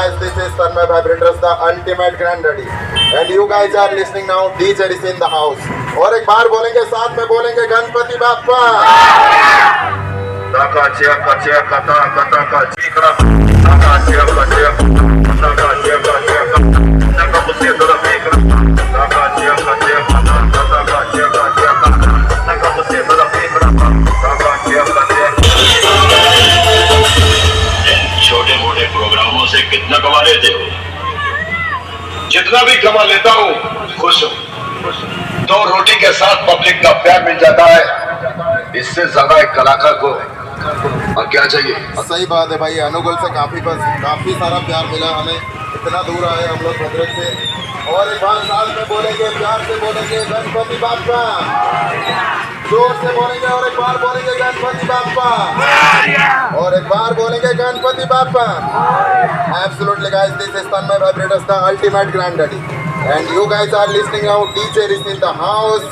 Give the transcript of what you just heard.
guys, this is Tanmay Vibrators, the ultimate granddaddy. And you guys are listening now, DJ is in the house. और एक बार बोलेंगे, साथ में बोलेंगे गणपति बाप्पा। छोटे मोटे प्रोग्रामों से कितना कमा लेते हो? जितना भी कमा लेता हूँ खुश हूँ। दो रोटी के साथ पब्लिक का प्यार मिल जाता है, इससे ज्यादा एक कलाकार को और क्या चाहिए? सही बात है भाई, अनुगुल से काफी सारा प्यार मिला हमें। इतना दूर आए हम लोग भद्रक से। और एक बार साथ में बोलेंगे, प्यार से बोलेंगे गणपति बाप्पा। जोर से बोलेंगे और एक बार बोलेंगे गणपति बाप्पा। और एक बार बोलेंगे Ganpati Bappa. Absolutely guys, this is Tanmay Vibrators, the ultimate granddaddy. And you guys are listening now, DJ is in the house.